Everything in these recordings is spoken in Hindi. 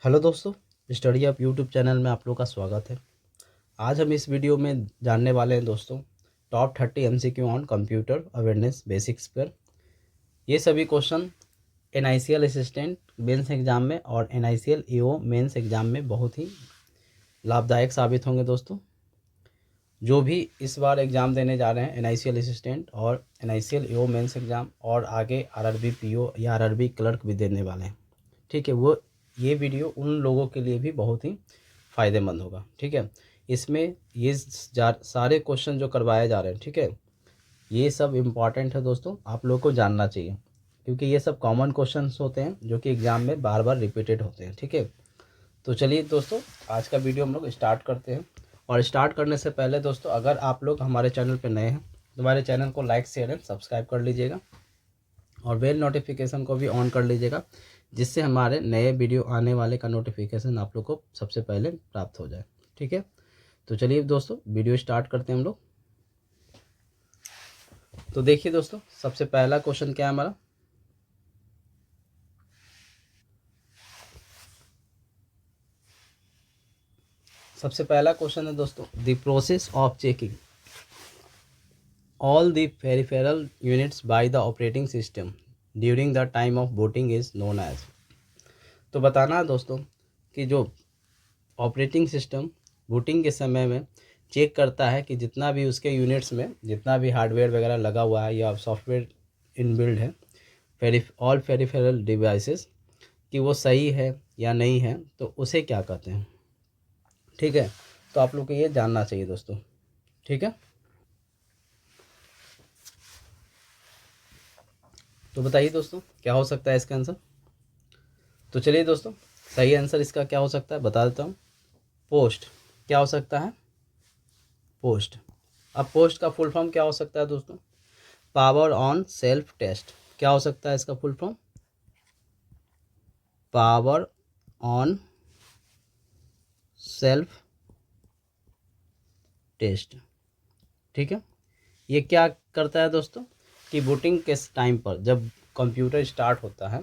हेलो दोस्तों, स्टडी अप यूट्यूब चैनल में आप लोग का स्वागत है। आज हम इस वीडियो में जानने वाले हैं दोस्तों top 30 MCQ on computer awareness basics पर। ये सभी question NICL assistant mains exam में और एनआईसीएल ईओ मेंस एग्ज़ाम में बहुत ही लाभदायक साबित होंगे दोस्तों। जो भी इस बार एग्ज़ाम देने जा रहे हैं एनआईसीएल असिस्टेंट और एनआईसीएल ईओ मेंस एग्ज़ाम और आगे आरआरबी पीओ या आरआरबी क्लर्क भी देने वाले हैं, ठीक है, वो ये वीडियो उन लोगों के लिए भी बहुत ही फ़ायदेमंद होगा। ठीक है, इसमें ये सारे क्वेश्चन जो करवाए जा रहे हैं, ठीक है, ये सब इम्पॉर्टेंट है दोस्तों, आप लोगों को जानना चाहिए क्योंकि ये सब कॉमन क्वेश्चंस होते हैं जो कि एग्ज़ाम में बार बार रिपीटेड होते हैं। ठीक है, तो चलिए दोस्तों आज का वीडियो हम लोग स्टार्ट करते हैं। और स्टार्ट करने से पहले दोस्तों अगर आप लोग हमारे चैनल पर नए हैं तो हमारे चैनल को लाइक शेयर एंड सब्सक्राइब कर लीजिएगा और बेल नोटिफिकेशन को भी ऑन कर लीजिएगा, जिससे हमारे नए वीडियो आने वाले का नोटिफिकेशन आप लोग को सबसे पहले प्राप्त हो जाए। ठीक है, तो चलिए दोस्तों वीडियो स्टार्ट करते हैं हम लोग। तो देखिए दोस्तों सबसे पहला क्वेश्चन क्या है हमारा। सबसे पहला क्वेश्चन है दोस्तों, the process of checking all the peripheral units by the operating system during the time of booting is known as. तो बताना है दोस्तों कि जो ऑपरेटिंग सिस्टम बूटिंग के समय में चेक करता है कि जितना भी उसके यूनिट्स में जितना भी हार्डवेयर वगैरह लगा हुआ है या सॉफ्टवेयर इनबिल्ड है, ऑल पेरिफेरल डिवाइसेस, कि वो सही है या नहीं है, तो उसे क्या कहते हैं। ठीक है, तो आप लोग को ये जानना चाहिए दोस्तों। ठीक है, तो बताइए दोस्तों क्या हो सकता है इसका आंसर। तो चलिए दोस्तों सही आंसर इसका क्या हो सकता है बता देता हूँ। पोस्ट क्या हो सकता है, पोस्ट। अब पोस्ट का फुल फॉर्म क्या हो सकता है दोस्तों, पावर ऑन सेल्फ टेस्ट। क्या हो सकता है इसका full form, power on self test. ठीक है, ये क्या करता है दोस्तों कि बूटिंग के टाइम पर जब कंप्यूटर स्टार्ट होता है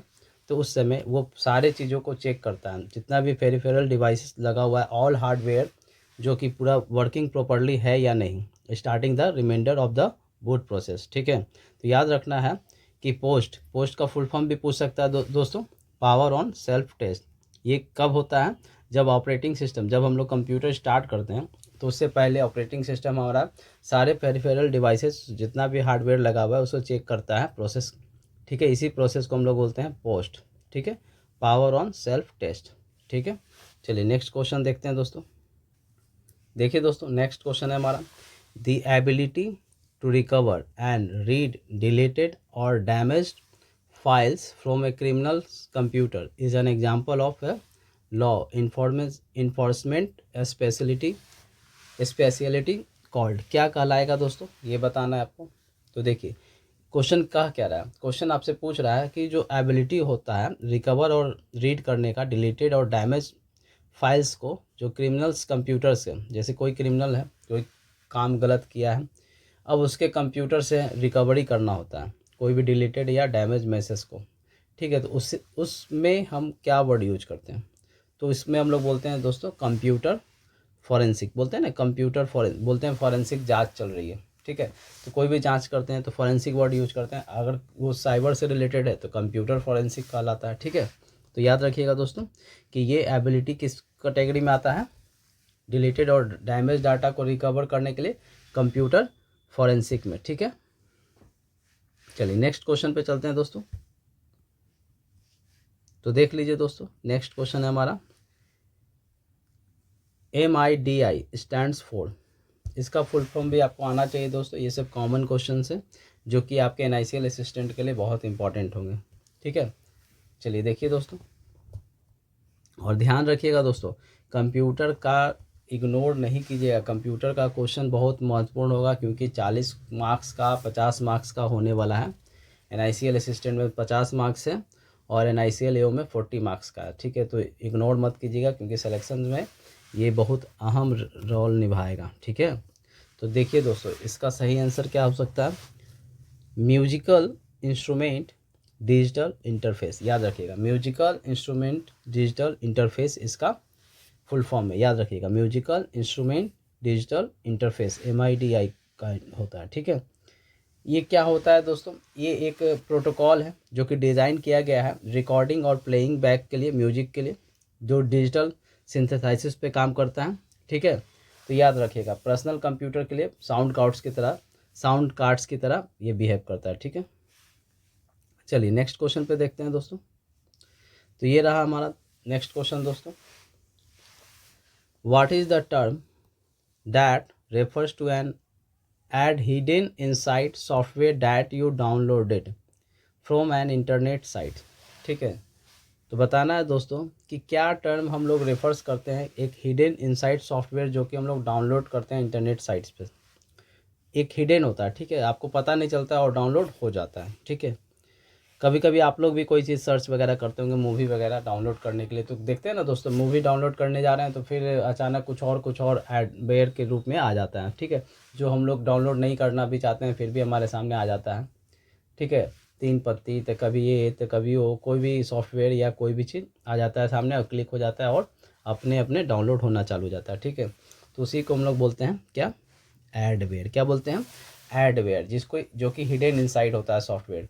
तो उस समय वो सारे चीज़ों को चेक करता है, जितना भी पेरिफेरल डिवाइसेस लगा हुआ है, ऑल हार्डवेयर जो कि पूरा वर्किंग प्रॉपर्ली है या नहीं, starting the reminder of the boot process. ठीक है, तो याद रखना है कि पोस्ट का फुल फॉर्म भी पूछ सकता है दोस्तों, पावर ऑन सेल्फ टेस्ट। ये कब होता है, जब ऑपरेटिंग सिस्टम, जब हम लोग कंप्यूटर स्टार्ट करते हैं तो उससे पहले ऑपरेटिंग सिस्टम हमारा सारे पेरिफेरल डिवाइसेस जितना भी हार्डवेयर लगा हुआ है उसको चेक करता है, प्रोसेस। ठीक है, इसी प्रोसेस को हम लोग बोलते हैं पोस्ट। ठीक है, पावर ऑन सेल्फ टेस्ट। ठीक है, चलिए नेक्स्ट क्वेश्चन देखते हैं दोस्तों। देखिए दोस्तों नेक्स्ट क्वेश्चन है हमारा, the ability to recover and read deleted और damaged files from a criminal's computer is an example of a law enforcement specialty called। क्या कहलाएगा दोस्तों, ये बताना है आपको। तो देखिए क्वेश्चन कह क्या रहा है, क्वेश्चन आपसे पूछ रहा है कि जो एबिलिटी होता है रिकवर और रीड करने का डिलीटेड और डैमेज फाइल्स को, जो क्रिमिनल्स कंप्यूटर से, जैसे कोई क्रिमिनल है कोई काम गलत किया है, अब उसके कंप्यूटर से रिकवरी करना होता है कोई भी डिलीटेड या डैमेज मैसेज को। ठीक है, तो उसमें हम क्या वर्ड यूज करते हैं, तो इसमें हम लोग बोलते हैं दोस्तों कंप्यूटर फॉरेंसिक, बोलते हैं ना कंप्यूटर बोलते हैं फॉरेंसिक जांच चल रही है। ठीक है, तो कोई भी जांच करते हैं तो फॉरेंसिक वर्ड यूज करते हैं, अगर वो साइबर से रिलेटेड है तो कंप्यूटर फॉरेंसिक कहलाता है। ठीक है, तो याद रखिएगा दोस्तों कि ये एबिलिटी किस कैटेगरी में आता है, डिलीटेड और डैमेज डाटा को रिकवर करने के लिए कंप्यूटर फॉरेंसिक में। ठीक है, चलिए नेक्स्ट क्वेश्चन पे चलते हैं दोस्तों। तो देख लीजिए दोस्तों नेक्स्ट क्वेश्चन है हमारा, MIDI स्टैंड्स फॉर। इसका फुल फॉर्म भी आपको आना चाहिए दोस्तों, ये सब कॉमन क्वेश्चन है जो कि आपके NICL असिस्टेंट के लिए बहुत इंपॉर्टेंट होंगे। ठीक है, चलिए देखिए दोस्तों और ध्यान रखिएगा दोस्तों, कंप्यूटर का इग्नोर नहीं कीजिएगा, कंप्यूटर का क्वेश्चन बहुत महत्वपूर्ण होगा क्योंकि 40 मार्क्स का 50 मार्क्स का होने वाला है। NICL असिस्टेंट में 50 मार्क्स है और NICL AO में 40 मार्क्स का है। ठीक है, तो इग्नोर मत कीजिएगा क्योंकि सिलेक्शन में ये बहुत अहम रोल निभाएगा। ठीक है, तो देखिए दोस्तों इसका सही आंसर क्या हो सकता है, म्यूजिकल इंस्ट्रूमेंट डिजिटल इंटरफेस, याद रखिएगा। म्यूजिकल इंस्ट्रूमेंट डिजिटल इंटरफेस इसका फुल फॉर्म है, याद रखिएगा। Musical instrument digital interface MIDI का होता है, ठीक है। ये क्या होता है दोस्तों, ये एक प्रोटोकॉल है जो कि डिज़ाइन किया गया है रिकॉर्डिंग और प्लेइंग बैक के लिए, म्यूजिक के लिए, जो डिजिटल सिंथेसाइसिस पे काम करता है, ठीक है। तो याद रखिएगा, पर्सनल कंप्यूटर के लिए साउंड कार्ड्स की तरह ये बिहेव करता है, ठीक है। चलिए नेक्स्ट क्वेश्चन पे देखते हैं दोस्तों। तो ये रहा हमारा नेक्स्ट क्वेश्चन दोस्तों। What is the term that refers to an add hidden inside software that you downloaded from an internet site, ठीक है। तो बताना है दोस्तों कि क्या टर्म हम लोग रेफर्स करते हैं एक हिडन इनसाइड सॉफ्टवेयर जो कि हम लोग डाउनलोड करते हैं इंटरनेट साइट्स पे। एक हिडन होता है, ठीक है, आपको पता नहीं चलता और डाउनलोड हो जाता है, ठीक है। कभी कभी आप लोग भी कोई चीज़ सर्च वगैरह करते होंगे मूवी वगैरह डाउनलोड करने के लिए, तो देखते हैं ना दोस्तों, मूवी डाउनलोड करने जा रहे हैं तो फिर अचानक कुछ और एडवेयर के रूप में आ जाता है, ठीक है, जो हम लोग डाउनलोड नहीं करना भी चाहते हैं फिर भी हमारे सामने आ जाता है, ठीक है। 3 पत्ती तो कभी ये तो कभी वो, कोई भी सॉफ्टवेयर या कोई भी चीज़ आ जाता है सामने और क्लिक हो जाता है और अपने अपने डाउनलोड होना चालू हो जाता है, ठीक है। तो उसी को हम लोग बोलते हैं क्या, एडवेयर। क्या बोलते हैं, एडवेयर, जो कि हिडन इनसाइड होता है सॉफ्टवेयर,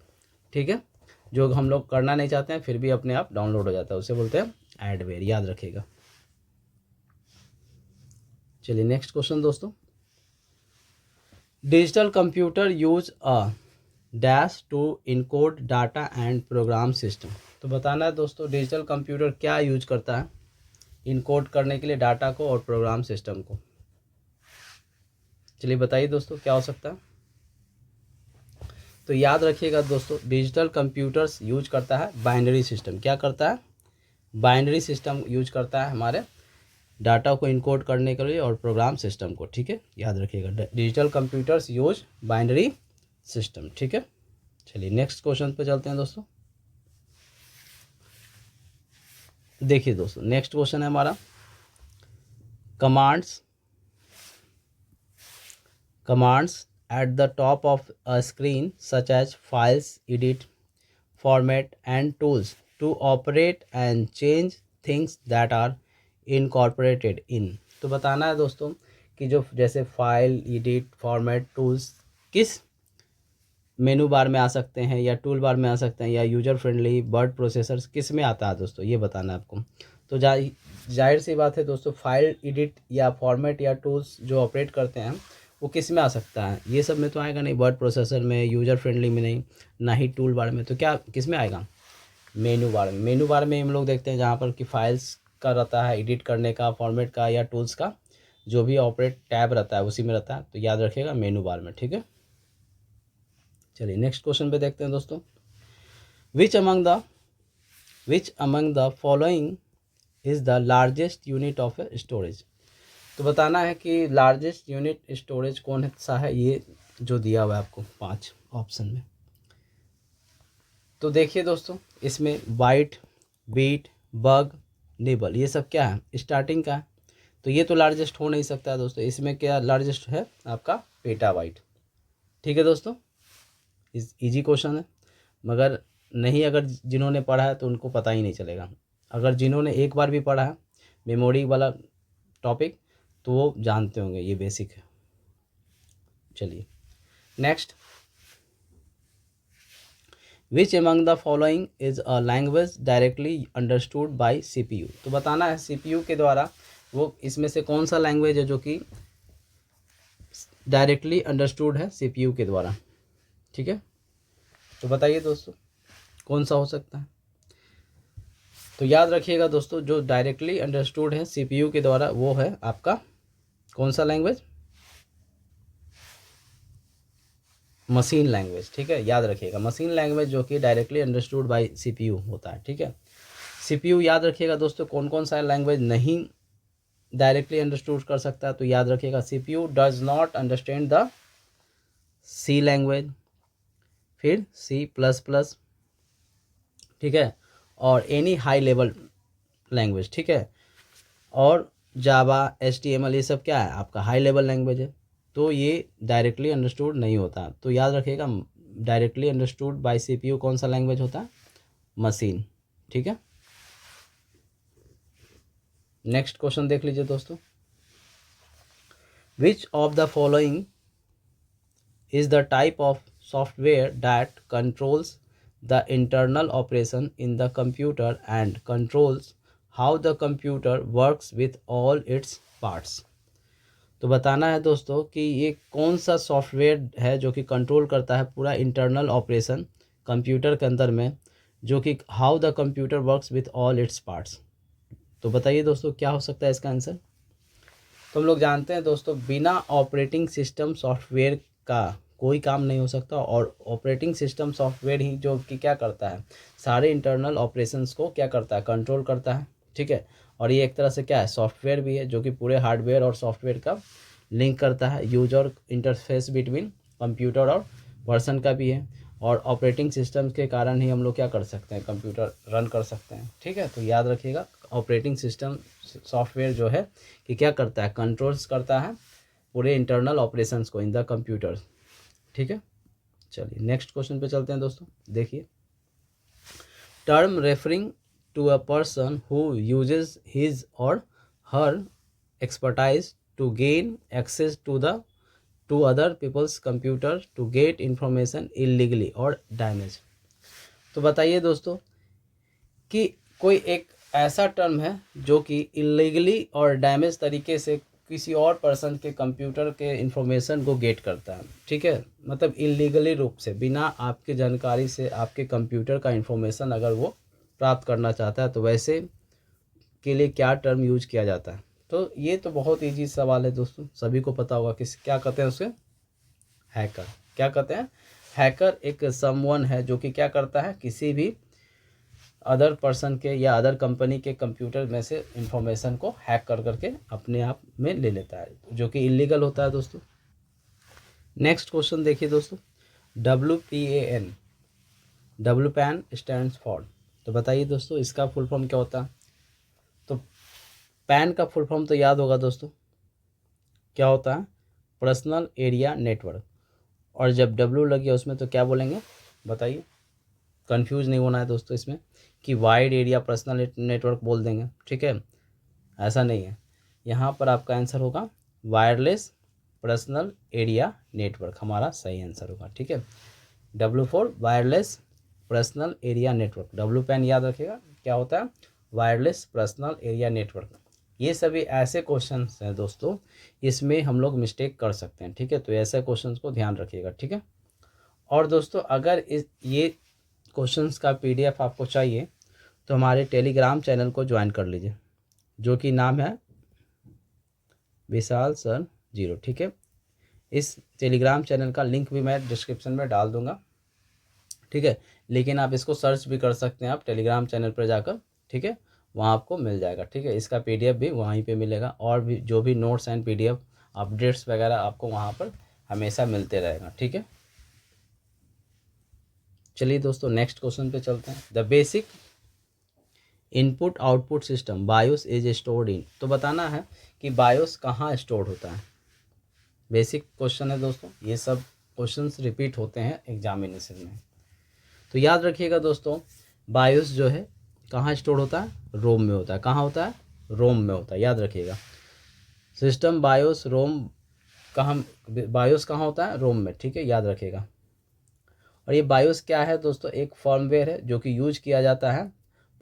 ठीक है, जो हम लोग करना नहीं चाहते हैं फिर भी अपने आप डाउनलोड हो जाता है, उसे बोलते हैं एडवेयर, याद रखिएगा। चलिए नेक्स्ट क्वेश्चन दोस्तों। Digital computer use a dash to encode data and program system. तो बताना है दोस्तों डिजिटल कंप्यूटर क्या यूज करता है इनकोड करने के लिए डाटा को और प्रोग्राम सिस्टम को। चलिए बताइए दोस्तों क्या हो सकता है। तो याद रखिएगा दोस्तों, डिजिटल कंप्यूटर्स यूज करता है बाइनरी सिस्टम। क्या करता है, बाइनरी सिस्टम यूज करता है हमारे डाटा को इनकोड करने के लिए और प्रोग्राम सिस्टम को, ठीक है, याद रखिएगा। Digital computers use binary system, ठीक है। चलिए नेक्स्ट क्वेश्चन पे चलते हैं दोस्तों। देखिए दोस्तों नेक्स्ट क्वेश्चन है हमारा, commands at the top of a screen such as files, edit, format and tools to operate and change things that are incorporated in। तो बताना है दोस्तों कि जो जैसे फाइल, एडिट, फॉर्मेट, टूल्स किस मेनू बार में आ सकते हैं या टूल बार में आ सकते हैं या यूजर फ्रेंडली वर्ड प्रोसेसर्स किस में आता है दोस्तों, ये बताना है आपको। तो जाहिर सी बात है दोस्तों, फाइल, एडिट या फॉर्मेट या टूल्स जो ऑपरेट करते हैं वो किस में आ सकता है, ये सब में तो आएगा नहीं, वर्ड प्रोसेसर में, यूजर फ्रेंडली में नहीं, ना ही टूल बार में। तो क्या किस में आएगा, मेनू बार में। मेनू बार में हम लोग देखते हैं जहाँ पर कि फाइल्स का रहता है, एडिट करने का, फॉर्मेट का या टूल्स का जो भी ऑपरेट टैब रहता है उसी में रहता है, तो याद रखिएगा मेनू बार में, ठीक है। चलिए नेक्स्ट क्वेश्चन पे देखते हैं दोस्तों। Which among the following is the largest unit of storage. तो बताना है कि लार्जेस्ट यूनिट स्टोरेज कौन सा है, ये जो दिया हुआ है आपको 5 ऑप्शन में। तो देखिए दोस्तों, इसमें बाइट, बीट, बग, निबल, ये सब क्या है, स्टार्टिंग का है, तो ये तो लार्जेस्ट हो नहीं सकता है दोस्तों। इसमें क्या लार्जेस्ट है आपका, पेटाबाइट, ठीक है दोस्तों। इजी क्वेश्चन है, मगर नहीं, अगर जिन्होंने पढ़ा है तो उनको पता ही नहीं चलेगा। अगर जिन्होंने एक बार भी पढ़ा है मेमोरी वाला टॉपिक तो वो जानते होंगे, ये बेसिक है। चलिए next, which among the following is a language directly understood by CPU। तो बताना है CPU के द्वारा वो इसमें से कौन सा लैंग्वेज है जो कि डायरेक्टली अंडरस्टूड है CPU के द्वारा, ठीक है। तो बताइए दोस्तों कौन सा हो सकता है। तो याद रखिएगा दोस्तों, जो डायरेक्टली अंडरस्टूड है CPU के द्वारा वो है आपका कौन सा लैंग्वेज, मशीन लैंग्वेज, ठीक है, याद रखिएगा। मशीन लैंग्वेज जो कि डायरेक्टली अंडरस्टूड बाय CPU होता है, ठीक है। CPU याद रखिएगा दोस्तों, कौन कौन सा लैंग्वेज नहीं डायरेक्टली अंडरस्टूड कर सकता है। तो याद रखिएगा, CPU does not understand the C language, फिर C++, ठीक है, और एनी हाई लेवल लैंग्वेज, ठीक है, और जावा, HTML, ये सब क्या है आपका हाई लेवल लैंग्वेज है, तो ये डायरेक्टली अंडरस्टूड नहीं होता। तो याद रखिएगा डायरेक्टली अंडरस्टूड बाय सीपीयू कौन सा लैंग्वेज होता है? मशीन। ठीक है, नेक्स्ट क्वेश्चन देख लीजिए दोस्तों। Which of the following is the type of software that controls the internal operation in the computer and controls how the computer works with all its parts। तो बताना है दोस्तों कि ये कौन सा सॉफ्टवेयर है जो कि कंट्रोल करता है पूरा इंटरनल ऑपरेशन कंप्यूटर के अंदर में, जो कि how the computer works with all its parts. तो बताइए दोस्तों क्या हो सकता है इसका आंसर? तो हम लोग जानते हैं दोस्तों, बिना ऑपरेटिंग सिस्टम सॉफ्टवेयर का कोई काम नहीं हो सकता, और ऑपरेटिंग सिस्टम सॉफ्टवेयर ही जो कि क्या करता है, सारे इंटरनल ऑपरेशंस को क्या करता है, कंट्रोल करता है। ठीक है, और ये एक तरह से क्या है, सॉफ्टवेयर भी है जो कि पूरे हार्डवेयर और सॉफ्टवेयर का लिंक करता है, यूजर इंटरफेस बिटवीन कंप्यूटर और पर्सन का भी है, और ऑपरेटिंग सिस्टम के कारण ही हम लोग क्या कर सकते हैं, कंप्यूटर रन कर सकते हैं। ठीक है, तो याद रखिएगा ऑपरेटिंग सिस्टम सॉफ्टवेयर जो है कि क्या करता है, कंट्रोल्स करता है पूरे इंटरनल ऑपरेशंस को इन द कंप्यूटर। ठीक है, चलिए नेक्स्ट क्वेश्चन पे चलते हैं दोस्तों। देखिए, term referring to a person who uses his और her expertise to gain access to other people's computer to get information illegally और डैमेज। तो बताइए दोस्तों कि कोई एक ऐसा टर्म है जो कि इलीगली और डैमेज तरीके से किसी और पर्सन के कंप्यूटर के इंफॉर्मेशन को गेट करता है। ठीक है, मतलब इलीगली रूप से, बिना आपकी जानकारी से आपके कंप्यूटर का इंफॉर्मेशन अगर वो प्राप्त करना चाहता है, तो वैसे के लिए क्या टर्म यूज किया जाता है? तो ये तो बहुत ईजी सवाल है दोस्तों, सभी को पता होगा कि क्या कहते हैं उसे, हैकर। क्या कहते हैं? हैकर एक समवन है जो कि क्या करता है, किसी भी अदर पर्सन के या अदर कंपनी के कंप्यूटर में से इंफॉर्मेशन को हैक कर करके अपने आप में ले लेता है, जो कि इलीगल होता है दोस्तों। नेक्स्ट क्वेश्चन देखिए दोस्तों, WPAN, WPAN स्टैंड्स फॉर। तो बताइए दोस्तों इसका फुल फॉर्म क्या होता है? तो पैन का फुल फॉर्म तो याद होगा दोस्तों, क्या होता है? Personal area network. और जब W लगी है उसमें तो क्या बोलेंगे, बताइए, कंफ्यूज नहीं होना है दोस्तों इसमें कि वाइड एरिया पर्सनल नेटवर्क बोल देंगे। ठीक है, ऐसा नहीं है, यहाँ पर आपका आंसर होगा वायरलेस पर्सनल एरिया नेटवर्क, हमारा सही आंसर होगा। ठीक है, W for wireless personal area network. WPAN याद रखिएगा क्या होता है, वायरलेस पर्सनल एरिया नेटवर्क। ये सभी ऐसे क्वेश्चंस हैं दोस्तों, इसमें हम लोग मिस्टेक कर सकते हैं। ठीक है, तो ऐसे क्वेश्चंस को ध्यान रखिएगा। ठीक है, और दोस्तों अगर ये क्वेश्चंस का PDF आपको चाहिए तो हमारे टेलीग्राम चैनल को ज्वाइन कर लीजिए, जो कि नाम है विशाल सर 0। ठीक है, इस टेलीग्राम चैनल का लिंक भी मैं डिस्क्रिप्शन में डाल दूंगा। ठीक है, लेकिन आप इसको सर्च भी कर सकते हैं आप टेलीग्राम चैनल पर जाकर। ठीक है, वहाँ आपको मिल जाएगा। ठीक है, इसका PDF भी वहीं पे मिलेगा, और भी जो भी नोट्स एंड PDF अपडेट्स वगैरह आपको वहाँ पर हमेशा मिलते रहेगा। ठीक है, चलिए दोस्तों नेक्स्ट क्वेश्चन पे चलते हैं। The basic input output system BIOS is stored in. तो बताना है कि बायोस कहाँ स्टोर होता है। बेसिक क्वेश्चन है दोस्तों, ये सब क्वेश्चंस रिपीट होते हैं एग्जामिनेशन में, तो याद रखिएगा दोस्तों, बायोस जो है कहाँ स्टोर होता है, रोम में होता है। कहाँ होता है, रोम में होता है, याद रखिएगा। सिस्टम बायोस रोम, कहाँ बायोस कहाँ होता है, रोम में। ठीक है, याद रखिएगा। और ये बायोस क्या है दोस्तों, एक फर्मवेयर है जो कि यूज किया जाता है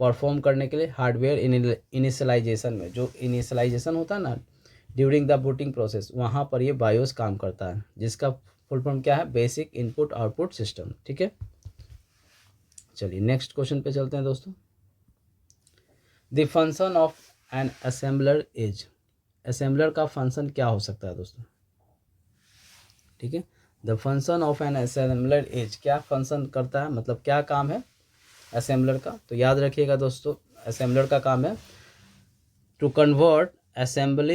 परफॉर्म करने के लिए हार्डवेयर इनिशियलाइजेशन में। जो इनिशियलाइजेशन होता है ना ड्यूरिंग द बूटिंग प्रोसेस, वहाँ पर ये बायोस काम करता है, जिसका फुल फॉर्म क्या है, बेसिक इनपुट आउटपुट सिस्टम। ठीक है, चलिए नेक्स्ट क्वेश्चन पे चलते हैं दोस्तों। The function of an assembler is. Assembler का फंक्शन क्या हो सकता है दोस्तों? ठीक है, the function of an assembler is, क्या फंक्शन करता है, मतलब क्या काम है असेंबलर का? तो याद रखिएगा दोस्तों, असेंबलर का काम है to convert assemble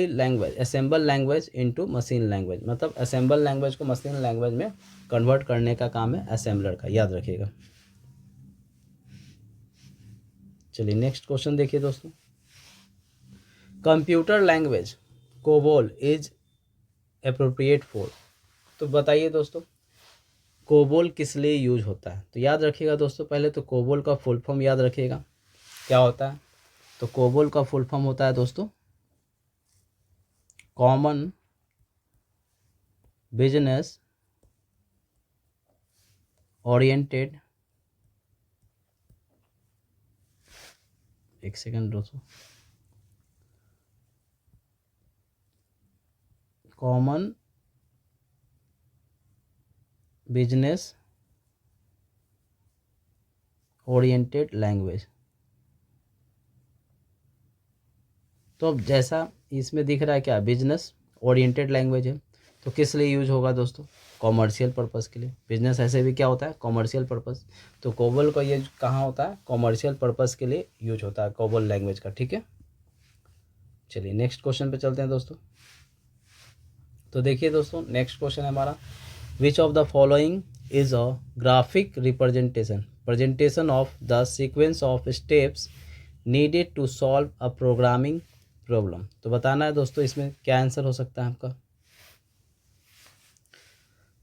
language into machine language. मतलब असेंबल लैंग्वेज को मशीन लैंग्वेज में कन्वर्ट करने का काम है असेंबलर का, याद रखिएगा। चलिए नेक्स्ट क्वेश्चन देखिए दोस्तों। Computer language COBOL is appropriate for. तो बताइए दोस्तों कोबोल किस लिए यूज होता है? तो याद रखिएगा दोस्तों, पहले तो कोबोल का फुल फॉर्म याद रखिएगा क्या होता है। तो कोबोल का फुल फॉर्म होता है दोस्तों कॉमन बिजनेस ओरिएंटेड, एक सेकंड दोस्तों, कॉमन बिजनेस ओरिएंटेड लैंग्वेज। तो अब जैसा इसमें दिख रहा है क्या, बिजनेस ओरिएंटेड लैंग्वेज है, तो किस लिए यूज होगा दोस्तों? कॉमर्शियल पर्पस के लिए। बिजनेस ऐसे भी क्या होता है, कॉमर्शियल पर्पस। तो कोबोल का ये कहाँ होता है, कॉमर्शियल पर्पस के लिए यूज होता है कोबोल लैंग्वेज का, ठीक है। चलिए नेक्स्ट क्वेश्चन पे चलते हैं दोस्तों। तो देखिए दोस्तों, नेक्स्ट क्वेश्चन है हमारा, which of the following is a graphic presentation of the sequence of steps needed to solve a programming problem. तो बताना है दोस्तों इसमें क्या आंसर हो सकता है आपका।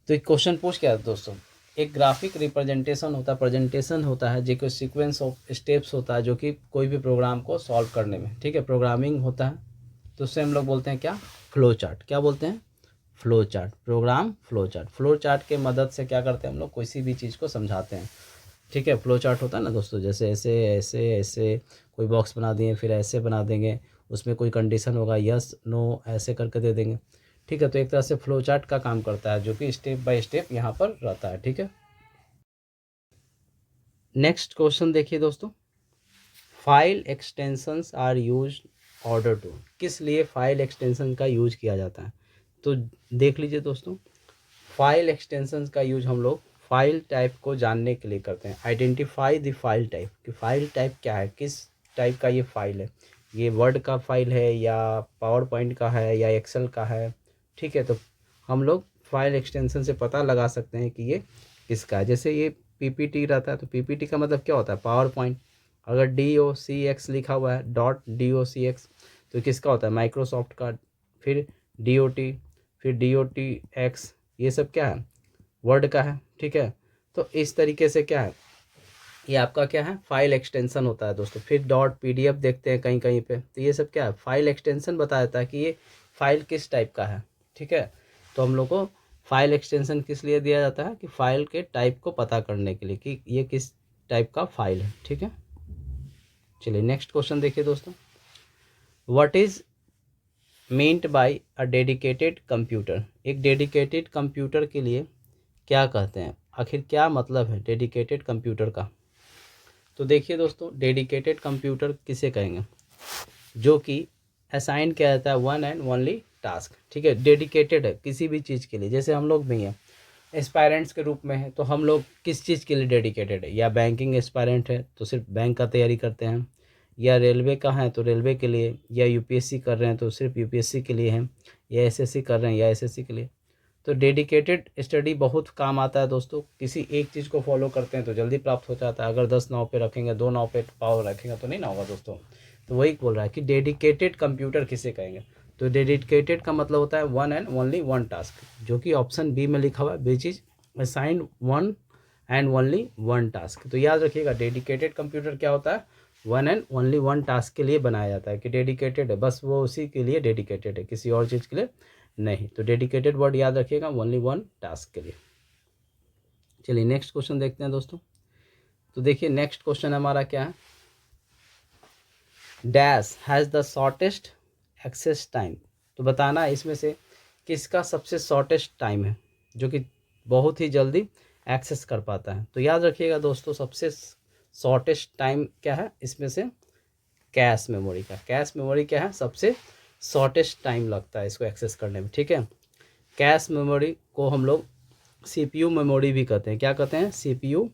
तो एक क्वेश्चन पूछ क्या है दोस्तों, एक ग्राफिक रिप्रेजेंटेशन होता है, प्रेजेंटेशन होता है जो कि सीक्वेंस ऑफ स्टेप्स होता है जो कि कोई भी प्रोग्राम को सॉल्व करने में, ठीक है, प्रोग्रामिंग होता है। तो उससे हम लोग बोलते हैं क्या, फ्लो चार्ट। क्या बोलते हैं, flow chart, program flow chart. Flow chart के मदद से क्या करते हैं हम लोग, किसी भी चीज़ को समझाते हैं, ठीक है। फ्लो चार्ट होता है ना दोस्तों, जैसे ऐसे ऐसे ऐसे कोई बॉक्स बना दिए, फिर ऐसे बना देंगे, उसमें कोई कंडीशन होगा, यस नो ऐसे करके दे देंगे, ठीक है। तो एक तरह से फ्लो चार्ट का काम करता है जो कि स्टेप बाय स्टेप यहाँ पर रहता है, ठीक है। नेक्स्ट क्वेश्चन देखिए दोस्तों, file extensions are use order to, किस लिए फाइल एक्सटेंशन का यूज किया जाता है? तो देख लीजिए दोस्तों, फाइल एक्सटेंशंस का यूज हम लोग फाइल टाइप को जानने के लिए करते हैं। आइडेंटिफाई द फाइल टाइप, कि फाइल टाइप क्या है, किस टाइप का ये फाइल है, ये वर्ड का फाइल है या पावर पॉइंट का है या एक्सेल का है, ठीक है। तो हम लोग फाइल एक्सटेंशन से पता लगा सकते हैं कि ये किसका है। जैसे ये पीपीटी रहता है, तो पीपीटी का मतलब क्या होता है, पावर पॉइंट। अगर DOCX लिखा हुआ है, .DOCX, तो किसका होता है, माइक्रोसॉफ्ट का। फिर DOT, फिर DOTX, ये सब क्या है, वर्ड का है, ठीक है। तो इस तरीके से क्या है, ये आपका क्या है, फाइल एक्सटेंशन होता है दोस्तों। फिर .PDF देखते हैं कहीं कहीं पे, तो ये सब क्या है, फाइल एक्सटेंशन बता देता है कि ये फाइल किस टाइप का है, ठीक है। तो हम लोग को फाइल एक्सटेंशन किस लिए दिया जाता है, कि फाइल के टाइप को पता करने के लिए कि ये किस टाइप का फाइल है, ठीक है। चलिए नेक्स्ट क्वेश्चन देखिए दोस्तों, what is meant by a dedicated computer. एक डेडिकेटेड कंप्यूटर के लिए क्या कहते हैं, आखिर क्या मतलब है डेडिकेटेड कंप्यूटर का? तो देखिए दोस्तों, डेडिकेटेड कंप्यूटर किसे कहेंगे, जो कि असाइन किया जाता है वन एंड ओनली टास्क, ठीक है। डेडिकेटेड है किसी भी चीज़ के लिए, जैसे हम लोग भी हैं एस्पायरेंट्स के रूप में है, तो हम लोग किस चीज़ के लिए डेडिकेटेड है, या बैंकिंग एस्पायरेंट है तो सिर्फ बैंक का तैयारी करते हैं, या रेलवे का है तो रेलवे के लिए, या यूपीएससी कर रहे हैं तो सिर्फ यूपीएससी के लिए हैं, या एसएससी कर रहे हैं या एसएससी के लिए। तो डेडिकेटेड स्टडी बहुत काम आता है दोस्तों। किसी एक चीज़ को फॉलो करते हैं तो जल्दी प्राप्त हो जाता है, अगर 10 नाव पे रखेंगे, 2 नाव पे पावर रखेंगे तो नहीं ना होगा दोस्तों। तो वही बोल रहा है कि डेडिकेटेड कंप्यूटर किसे कहेंगे। तो डेडिकेटेड का मतलब होता है one and only one task, जो कि ऑप्शन बी में लिखा हुआ है, which is assigned one and only one task. तो याद रखिएगा, डेडिकेटेड कंप्यूटर क्या होता है, one and only one task के लिए बनाया जाता है, कि डेडिकेटेड है बस वो उसी के लिए डेडिकेटेड है, किसी और चीज़ के लिए नहीं। तो डेडिकेटेड वर्ड याद रखिएगा, ओनली वन टास्क के लिए। चलिए नेक्स्ट क्वेश्चन देखते हैं दोस्तों। तो देखिए नेक्स्ट क्वेश्चन हमारा क्या है, dash has the shortest access time. तो बताना है इसमें से किसका सबसे शॉर्टेस्ट टाइम है, जो कि बहुत ही जल्दी एक्सेस कर पाता है। तो याद रखिएगा दोस्तों, सबसे शॉर्टेस्ट टाइम क्या है इसमें से, कैश मेमोरी का। कैश मेमोरी क्या है, सबसे शॉर्टेस्ट टाइम लगता है इसको एक्सेस करने में, ठीक है। कैश मेमोरी को हम लोग CPU मेमोरी भी कहते हैं। क्या कहते हैं, CPU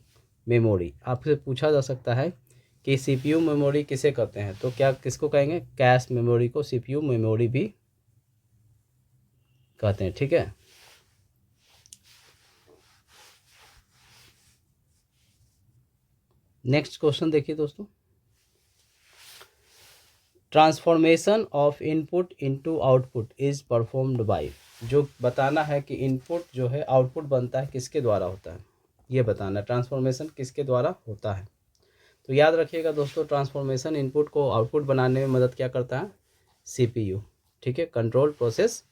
मेमोरी। आपसे पूछा जा सकता है कि CPU मेमोरी किसे कहते हैं, तो क्या किसको कहेंगे, कैश मेमोरी को CPU मेमोरी भी कहते हैं, ठीक है। नेक्स्ट क्वेश्चन देखिए दोस्तों, transformation of input into output is performed by. जो बताना है कि इनपुट जो है आउटपुट बनता है किसके द्वारा होता है, ये बताना है ट्रांसफॉर्मेशन किसके द्वारा होता है। तो याद रखिएगा दोस्तों, ट्रांसफॉर्मेशन इनपुट को आउटपुट बनाने में मदद क्या करता है, सीपीयू, ठीक है, कंट्रोल प्रोसेस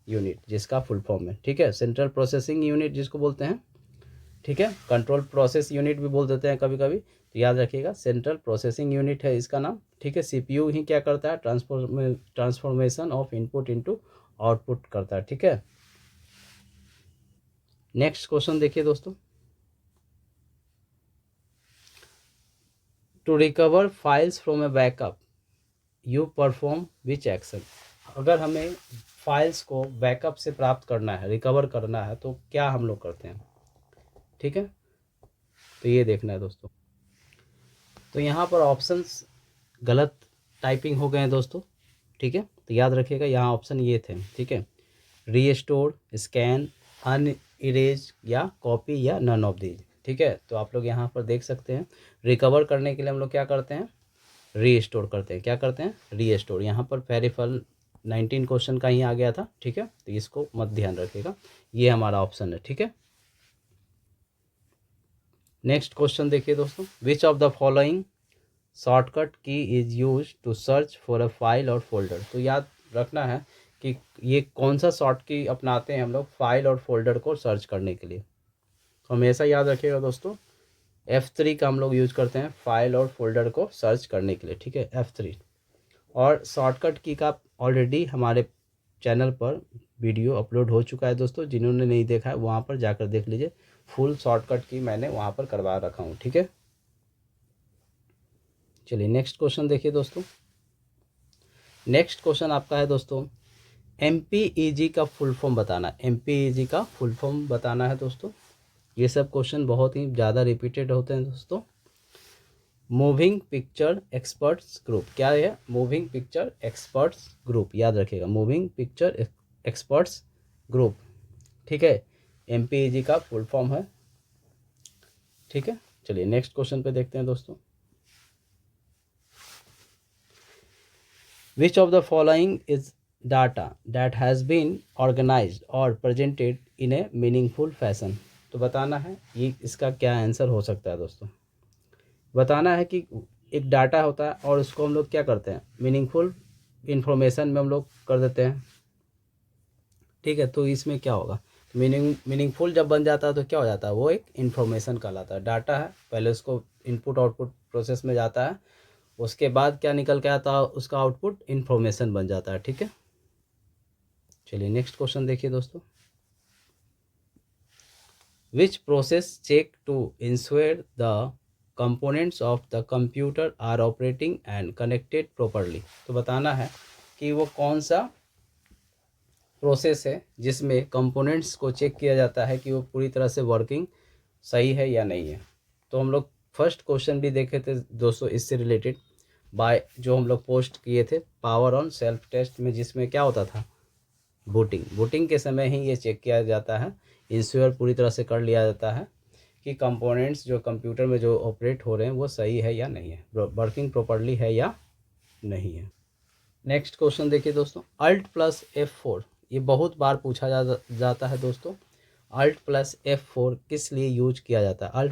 यूनिट जिसका फुल फॉर्म है, ठीक है, सेंट्रल प्रोसेसिंग यूनिट जिसको बोलते हैं, ठीक है, कंट्रोल प्रोसेस यूनिट भी बोल देते हैं कभी कभी। तो याद रखिएगा सेंट्रल प्रोसेसिंग यूनिट है इसका नाम, ठीक है। सीपीयू ही क्या करता है, transformation of input into output करता है, ठीक है। नेक्स्ट क्वेश्चन देखिए दोस्तों, to recover files from a backup you perform which action. अगर हमें फाइल्स को बैकअप से प्राप्त करना है, रिकवर करना है, तो क्या हम लोग करते हैं, ठीक है। तो ये देखना है दोस्तों। तो यहाँ पर ऑप्शंस गलत टाइपिंग हो गए हैं दोस्तों, ठीक है। तो याद रखिएगा यहाँ ऑप्शन ये थे, ठीक है, रीस्टोर, स्कैन, अन इरेज या कॉपी या नन ऑफ दीज, ठीक है। तो आप लोग यहाँ पर देख सकते हैं, रिकवर करने के लिए हम लोग क्या करते हैं, रीस्टोर करते हैं, क्या करते हैं, रीस्टोर। यहाँ पर पेरिफल 19 क्वेश्चन का ही आ गया था, ठीक है। तो इसको मत ध्यान रखिएगा, ये हमारा ऑप्शन है, ठीक है। नेक्स्ट क्वेश्चन देखिए दोस्तों, which of the following shortcut key is use to search for a file और फोल्डर। तो याद रखना है कि ये कौन सा शॉर्ट की अपनाते हैं हम लोग फाइल और फोल्डर को सर्च करने के लिए। तो हमेशा याद रखिएगा दोस्तों, F3 का हम लोग यूज करते हैं फाइल और फोल्डर को सर्च करने के लिए, ठीक है, F3। और शॉर्टकट की का ऑलरेडी हमारे चैनल पर वीडियो अपलोड हो चुका है दोस्तों, जिन्होंने नहीं देखा है वहाँ पर जाकर देख लीजिए, फुल शॉर्टकट की मैंने वहाँ पर करवा रखा हूँ, ठीक है। चलिए नेक्स्ट क्वेश्चन देखिए दोस्तों। नेक्स्ट क्वेश्चन आपका है दोस्तों, MPEG का फुल फॉर्म बताना। MPEG का फुल फॉर्म बताना है दोस्तों। ये सब क्वेश्चन बहुत ही ज़्यादा रिपीटेड होते हैं दोस्तों। मूविंग पिक्चर एक्सपर्ट्स ग्रुप, क्या है, मूविंग पिक्चर एक्सपर्ट्स ग्रुप, याद रखिएगा, मूविंग पिक्चर एक्सपर्ट्स ग्रुप, ठीक है, MPEG का फुल फॉर्म है, ठीक है। चलिए नेक्स्ट क्वेश्चन पे देखते हैं दोस्तों, which of the following is data that has been organised और presented in a meaningful fashion. तो बताना है ये इसका क्या आंसर हो सकता है दोस्तों। बताना है कि एक डाटा होता है और उसको हम लोग क्या करते हैं, मीनिंगफुल इन्फॉर्मेशन में हम लोग कर देते हैं, ठीक है। तो इसमें क्या होगा, मीनिंगफुल जब बन जाता है तो क्या हो जाता है, वो एक इन्फॉर्मेशन कहलाता है। डाटा है, पहले उसको इनपुट आउटपुट प्रोसेस में जाता है, उसके बाद क्या निकल के आता है, उसका आउटपुट इन्फॉर्मेशन बन जाता है, ठीक है। चलिए नेक्स्ट क्वेश्चन देखिए दोस्तों, which process check to ensure the components of the computer are operating and connected properly. तो बताना है कि वो कौन सा प्रोसेस है जिसमें कंपोनेंट्स को चेक किया जाता है कि वो पूरी तरह से वर्किंग सही है या नहीं है। तो हम लोग फर्स्ट क्वेश्चन भी देखे थे दोस्तों इससे रिलेटेड, बाय जो हम लोग पोस्ट किए थे पावर ऑन सेल्फ टेस्ट में, जिसमें क्या होता था, बूटिंग के समय ही ये चेक किया जाता है, इंश्योर पूरी तरह से कर लिया जाता है कि कंपोनेंट्स जो कंप्यूटर में जो ऑपरेट हो रहे हैं वो सही है या नहीं है, वर्किंग प्रॉपर्ली है या नहीं है। नेक्स्ट क्वेश्चन देखिए दोस्तों, Alt+F4, ये बहुत बार पूछा जाता है दोस्तों, Alt+F4 किस लिए यूज किया जाता है,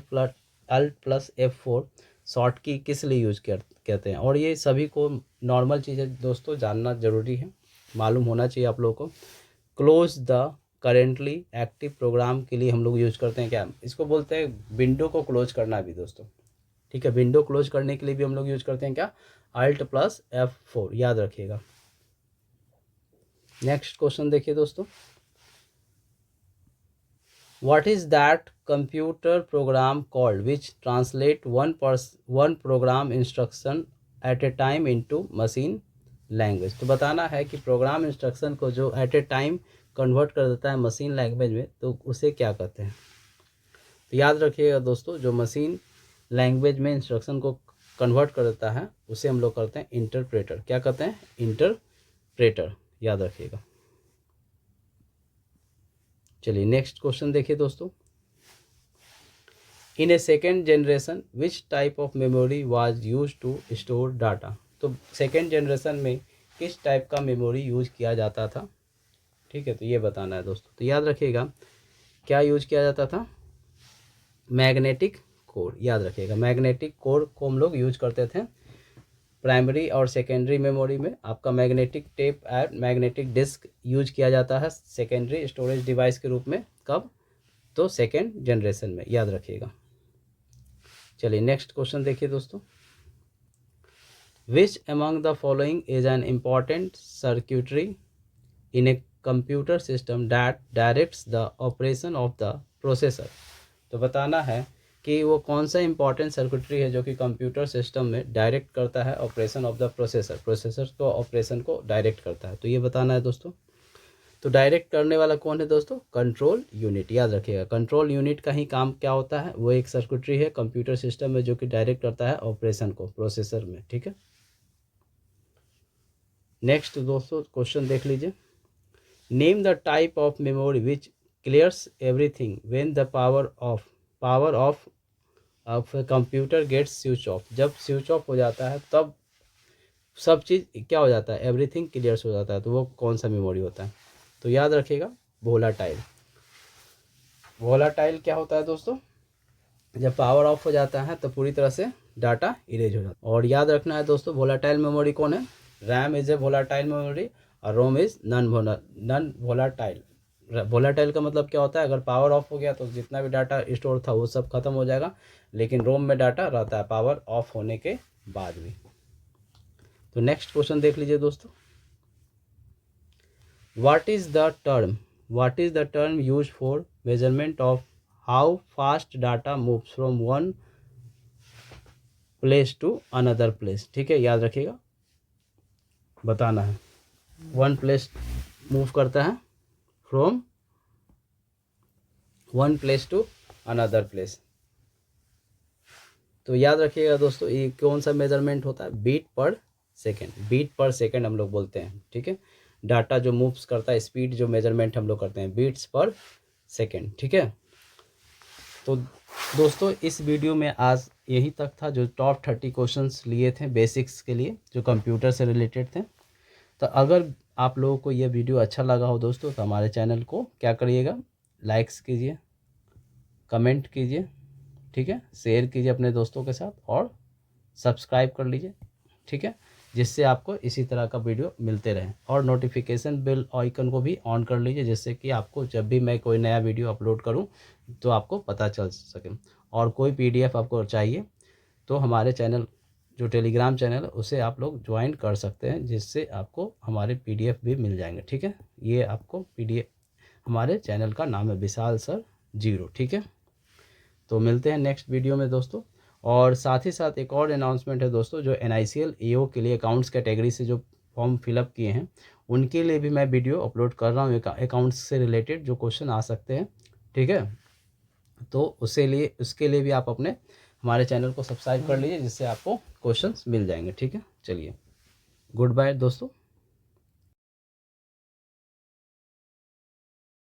Alt+F4 शॉर्ट की किस लिए यूज कहते हैं। और ये सभी को नॉर्मल चीज़ें दोस्तों जानना ज़रूरी है, मालूम होना चाहिए आप लोगों को। Close the currently active program के लिए हम लोग यूज करते हैं क्या, इसको बोलते हैं विंडो को क्लोज करना भी दोस्तों, ठीक है। विंडो क्लोज करने के लिए भी हम लोग यूज करते हैं क्या, Alt+F4, याद रखिएगा। नेक्स्ट क्वेश्चन देखिए दोस्तों, what is that computer program called which translate one program instruction at a time into machine language. तो बताना है कि प्रोग्राम इंस्ट्रक्शन को जो एट ए टाइम कन्वर्ट कर देता है मशीन लैंग्वेज में, तो उसे क्या कहते हैं। तो याद रखिएगा दोस्तों, जो मशीन लैंग्वेज में इंस्ट्रक्शन को कन्वर्ट कर देता है उसे हम लोग करते हैं इंटरप्रेटर, क्या कहते हैं, इंटरप्रेटर, याद रखिएगा। चलिए नेक्स्ट क्वेश्चन देखिए दोस्तों, in a second generation which type of memory was use to store data. तो सेकेंड जनरेशन में किस टाइप का मेमोरी यूज किया जाता था, ठीक है, तो ये बताना है दोस्तों। तो याद रखिएगा क्या यूज किया जाता था, मैग्नेटिक कोर। याद रखिएगा मैग्नेटिक कोर को हम लोग यूज करते थे प्राइमरी और सेकेंडरी मेमोरी में। आपका magnetic tape and magnetic disk use किया जाता है सेकेंडरी स्टोरेज डिवाइस के रूप में। कब? तो सेकेंड जनरेशन में, याद रखिएगा। चलिए नेक्स्ट क्वेश्चन देखिए दोस्तों। Which among the following is an important circuitry in a computer system that directs the operation of the processor. तो बताना है कि वो कौन सा इंपॉर्टेंट सर्किटरी है जो कि कंप्यूटर सिस्टम में डायरेक्ट करता है operation of the processor, processor को ऑपरेशन को डायरेक्ट करता है। तो ये बताना है दोस्तों। तो डायरेक्ट करने वाला कौन है दोस्तों? Control unit. याद रखिएगा कंट्रोल यूनिट का ही काम क्या होता है, वो एक सर्किटरी है कंप्यूटर सिस्टम में जो कि डायरेक्ट करता है ऑपरेशन को प्रोसेसर में। ठीक है, नेक्स्ट दोस्तों क्वेश्चन देख लीजिए। Name the type of memory which clears everything when the power of computer gets switch off. जब स्विच ऑफ हो जाता है तब सब चीज़ क्या हो जाता है, एवरीथिंग क्लियर्स हो जाता है। तो वो कौन सा मेमोरी होता है? तो याद रखिएगा वोलाटाइल। वोलाटाइल क्या होता है दोस्तों? जब पावर ऑफ हो जाता है तो पूरी तरह से डाटा इरेज हो जाता है। और याद रखना है दोस्तों वोलाटाइल मेमोरी कौन है? RAM is a volatile memory और रोम इज नॉन वोलाटाइल। वोलाटाइल का मतलब क्या होता है? अगर पावर ऑफ हो गया तो जितना भी डाटा स्टोर था वो सब खत्म हो जाएगा, लेकिन रोम में डाटा रहता है पावर ऑफ होने के बाद भी। तो नेक्स्ट क्वेश्चन देख लीजिए दोस्तों। What is the term used for measurement of how fast data moves from one place to another place? ठीक है, याद रखिएगा बताना है। वन प्लेस मूव करता है from one place to another place. तो याद रखिएगा दोस्तों ये कौन सा मेजरमेंट होता है? बीट पर सेकेंड। बीट पर सेकेंड हम लोग बोलते हैं। ठीक है, डाटा जो मूव्स करता है, स्पीड जो मेजरमेंट हम लोग करते हैं बीट्स पर सेकेंड। ठीक है, तो दोस्तों इस वीडियो में आज यही तक था, जो टॉप 30 क्वेश्चंस लिए थे बेसिक्स के लिए जो कंप्यूटर से रिलेटेड थे। तो अगर आप लोगों को ये वीडियो अच्छा लगा हो दोस्तों तो हमारे चैनल को क्या करिएगा, लाइक्स कीजिए, कमेंट कीजिए, ठीक है, शेयर कीजिए अपने दोस्तों के साथ और सब्सक्राइब कर लीजिए। ठीक है, जिससे आपको इसी तरह का वीडियो मिलते रहे। और नोटिफिकेशन बेल आइकन को भी ऑन कर लीजिए जिससे कि आपको जब भी मैं कोई नया वीडियो अपलोड करूं तो आपको पता चल सके। और कोई पीडीएफ आपको चाहिए तो हमारे चैनल जो टेलीग्राम चैनल है उसे आप लोग ज्वाइन कर सकते हैं, जिससे आपको हमारे पीडीएफ भी मिल जाएंगे। ठीक है, ये आपको पीडीएफ, हमारे चैनल का नाम है विशाल सर 0। ठीक है, तो मिलते हैं नेक्स्ट वीडियो में दोस्तों। और साथ ही साथ एक और अनाउंसमेंट है दोस्तों, जो NICL AO के लिए अकाउंट्स कैटेगरी से जो फॉर्म फिलअप किए हैं उनके लिए भी मैं वीडियो अपलोड कर रहा हूँ। अकाउंट्स से रिलेटेड जो क्वेश्चन आ सकते हैं, ठीक है, तो उसके लिए भी आप अपने हमारे चैनल को सब्सक्राइब कर लीजिए जिससे आपको क्वेश्चंस मिल जाएंगे। ठीक है, चलिए गुड बाय दोस्तों।